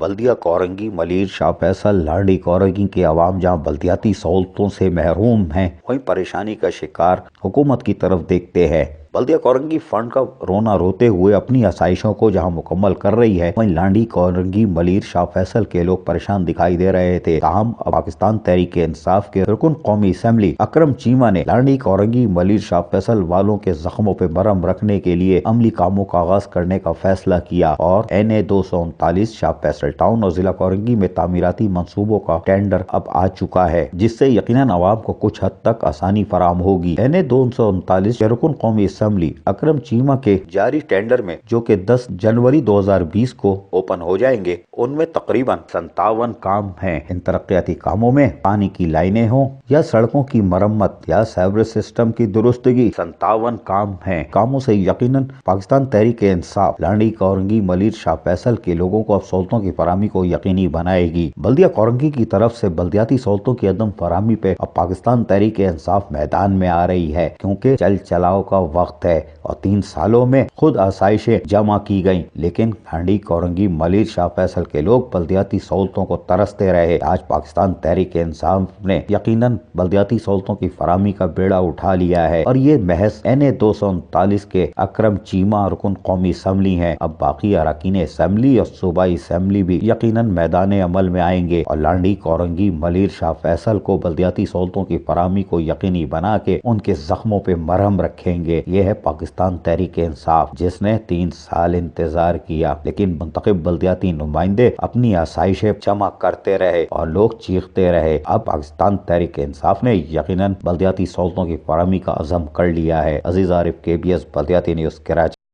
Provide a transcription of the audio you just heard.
بلدیہ کورنگی ملیر شاہ فیصل لانڈی کورنگی کے عوام جہاں بلدیاتی سہولتوں سے محروم ہیں وہیں پریشانی کا شکار حکومت کی طرف دیکھتے ہیں۔ بلدیہ کورنگی فنڈ کا رونا روتے ہوئے اپنی آسائشوں کو جہاں مکمل کر رہی ہے وہیں لانڈی کورنگی ملیر شاہ فیصل کے لوگ پریشان دکھائی دے رہے تھے۔ تاہم پاکستان تحریک انصاف کے رکن قومی اسمبلی اکرم چیمہ نے لانڈی کورنگی ملیر شاہ فیصل والوں کے زخموں پہ مرہم رکھنے کے لیے عملی کاموں کا آغاز کرنے کا فیصلہ کیا اور NA 239 شاہ فیصل ٹاؤن اور ضلع کورنگی میں تعمیراتی منصوبوں کا ٹینڈر اب آ چکا ہے، جس سے یقیناً عوام کو کچھ حد تک آسانی فراہم ہوگی۔ NA 239 کے رکن قومی اسمبلی اکرم چیمہ کے جاری ٹینڈر میں جو کہ 10 جنوری 2020 کو اوپن ہو جائیں گے، ان میں تقریباً 57 کام ہیں۔ ان ترقیاتی کاموں میں پانی کی لائنیں ہوں یا سڑکوں کی مرمت یا سیوریج سسٹم کی درستگی، 57 کام ہیں۔ کاموں سے یقیناً پاکستان تحریک انصاف لانڈی کورنگی ملیر شاہ فیصل کے لوگوں کو اب سہولتوں کی فراہمی کو یقینی بنائے گی۔ بلدیہ کورنگی کی طرف سے بلدیاتی سہولتوں کی عدم فراہمی پہ اب پاکستان تحریک انصاف میدان میں آ رہی ہے، کیونکہ چل چلاؤ کا وقت ہے اور 3 سالوں میں خود آسائشیں جمع کی گئیں، لیکن لانڈی کورنگی ملیر شاہ فیصل کے لوگ بلدیاتی سہولتوں کو ترستے رہے۔ آج پاکستان تحریک انصاف نے یقیناً بلدیاتی سہولتوں کی فراہمی کا بیڑا اٹھا لیا ہے اور یہ محض NA 239 کے اکرم چیمہ رکن قومی اسمبلی ہیں۔ اب باقی اراکین اسمبلی اور صوبائی اسمبلی بھی یقیناً میدان عمل میں آئیں گے اور لانڈی کورنگی ملیر شاہ فیصل کو بلدیاتی سہولتوں کی فراہمی کو یقینی بنا کے ان کے زخموں پہ مرہم رکھیں گے۔ یہ ہے پاکستان تحریک انصاف، جس نے 3 سال انتظار کیا، لیکن منتخب بلدیاتی نمائندے اپنی آسائشیں جمع کرتے رہے اور لوگ چیختے رہے۔ اب پاکستان تحریک انصاف نے یقیناً بلدیاتی سہولتوں کی فراہمی کا عزم کر لیا ہے۔ عزیز عارف، KBS بلدیاتی نیوز، کراچی۔